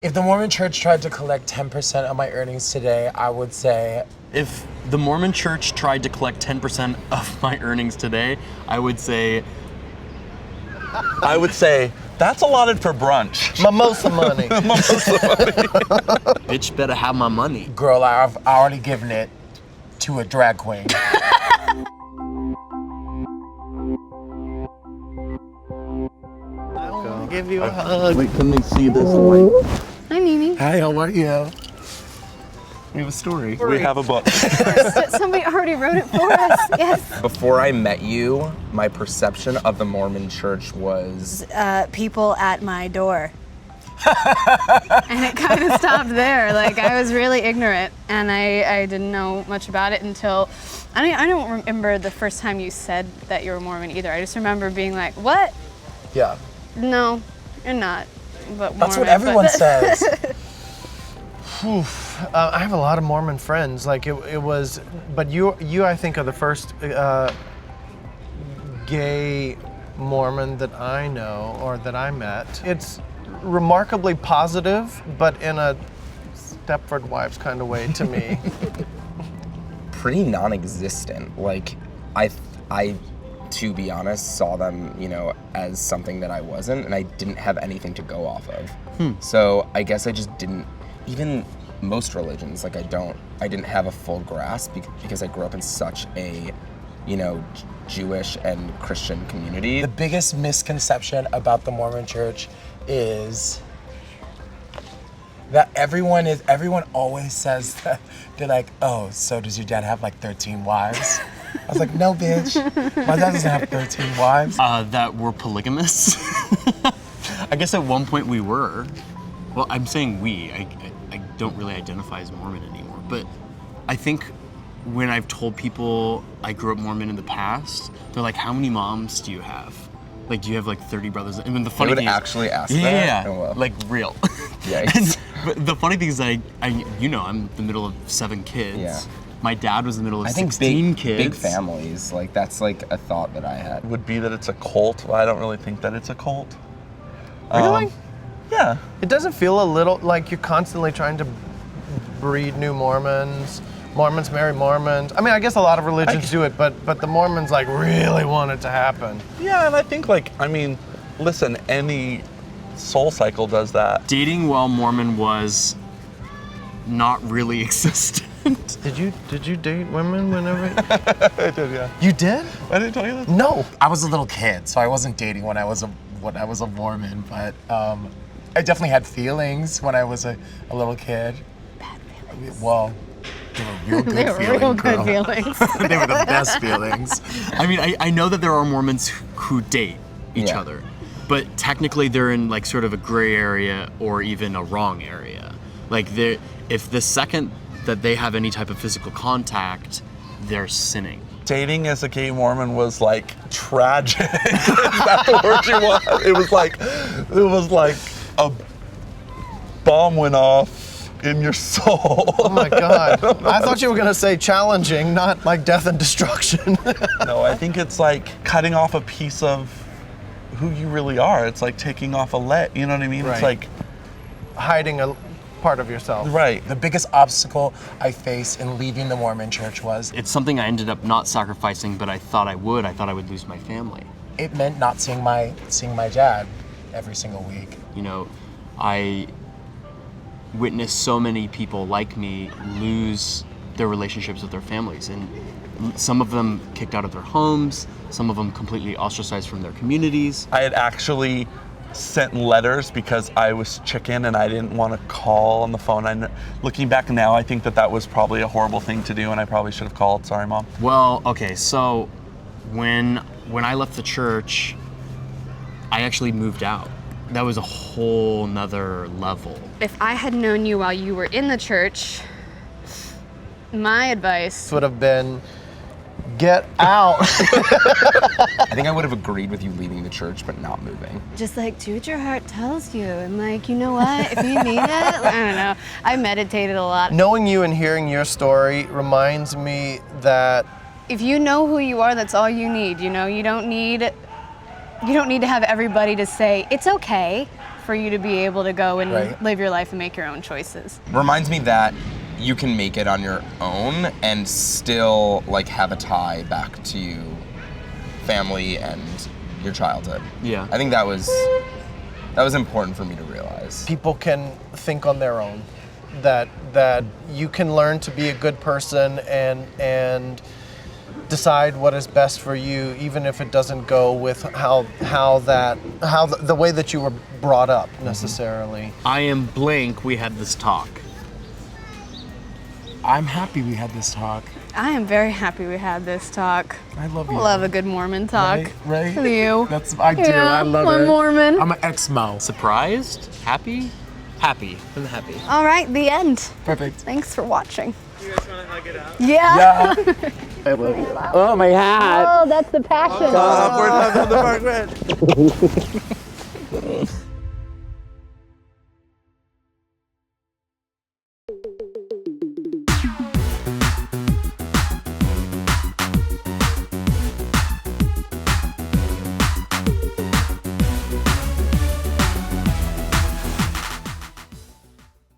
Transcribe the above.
If the Mormon Church tried to collect 10% of my earnings today, I would say... If the Mormon Church tried to collect 10% of my earnings today, I would say... That's allotted for brunch. Mimosa money. Mimosa money. Bitch better have my money. Girl, I've already given it to a drag queen. I'll give you a hug. Wait, can they see this light? Hi, Mimi. Hi, how are you? We have a story. We have a book. Somebody already wrote it for us. Yes. Before I met you, my perception of the Mormon Church was... people at my door. And it kind of stopped there. Like, I was really ignorant, and I didn't know much about it until... I don't remember the first time you said that you were Mormon either. I just remember being like, what? Yeah. No, you're not. But Mormon, That's what everyone says. I have a lot of Mormon friends. Like it was, but you I think are the first gay Mormon that I know or that I met. It's remarkably positive, but in a Stepford Wives kind of way to me. pretty non-existent. Like, I, to be honest, saw them, you know, as something that I wasn't, and I didn't have anything to go off of. So I guess I just didn't, even most religions, like I didn't have a full grasp because I grew up in such a, you know, Jewish and Christian community. The biggest misconception about the Mormon Church is that everyone always says that they're like, oh, so does your dad have like 13 wives? I was like, no, bitch. My dad doesn't have 13 wives. That we're polygamists. I guess at one point we were. Well, I'm saying we. I don't really identify as Mormon anymore. But I think when I've told people I grew up Mormon in the past, they're like, how many moms do you have? Like, do you have like 30 brothers? And then the funny They would thing is, actually ask yeah, that? Yeah, Oh, well. like real. Yikes. But the funny thing is that I'm the middle of 7 kids. Yeah. My dad was in the middle of I think 16 kids. big families, like that's like a thought that I had. Would be that it's a cult. Well, I don't really think that it's a cult. Really? Yeah. It doesn't feel a little like you're constantly trying to breed new Mormons. Mormons marry Mormons. I mean, I guess a lot of religions do it, but the Mormons like really want it to happen. Yeah, and I think listen, any soul cycle does that. Dating while Mormon was not really existent. Did you date women whenever? I did, yeah. You did? I didn't tell you that? No. I was a little kid, so I wasn't dating when I was a Mormon, but I definitely had feelings when I was a little kid. Bad feelings. Well, they were real good They were feelings. real good girl. feelings. They were the best feelings. I mean, I know that there are Mormons who date each Yeah. other, but technically they're in like sort of a gray area or even a wrong area. Like if the second that they have any type of physical contact, they're sinning. Dating as a gay Mormon was like tragic. Is that the word you want? It was like a bomb went off in your soul. Oh my God. I thought you were gonna say challenging, not like death and destruction. No, I think it's like cutting off a piece of who you really are. It's like taking off a leg, you know what I mean? Right. It's like, Hiding a part of yourself. right. The biggest obstacle I faced in leaving the Mormon Church was It's something I ended up not sacrificing, but I thought I would. I thought I would lose my family. it meant not seeing my dad every single week. You know, I witnessed so many people like me lose their relationships with their families, and some of them kicked out of their homes, some of them completely ostracized from their communities. I had actually sent letters because I was chicken and I didn't want to call on the phone. Looking back now, I think that was probably a horrible thing to do and I probably should have called. Sorry, Mom. Well, okay, so when I left the church, I actually moved out. That was a whole nother level. If I had known you while you were in the church, my advice This would have been, get out. I think I would have agreed with you leaving the church but not moving. just like do what your heart tells you, and like, you know what, if you need it, I don't know. I meditated a lot. Knowing you and hearing your story reminds me that If you know who you are, that's all you need. You know, you don't need to have everybody to say it's okay, for you to be able to go and Right. live your life and make your own choices. Reminds me that you can make it on your own and still like have a tie back to family and your childhood. Yeah. I think that was important for me to realize. People can think on their own. That you can learn to be a good person and decide what is best for you, even if it doesn't go with the way that you were brought up necessarily. I am blank. We had this talk. I'm happy we had this talk. I am very happy we had this talk. I love I you. love a good Mormon talk. Right? With you. I do. Yeah, I love I'm it. Mormon. I'm an ex-Mo. Surprised? Happy? Happy. I'm happy. All right, the end. Perfect. Thanks for watching. You guys want to hug it out? Yeah. Yeah. I love you. Oh, my hat. Oh, that's the passion. Upward hug on the park red.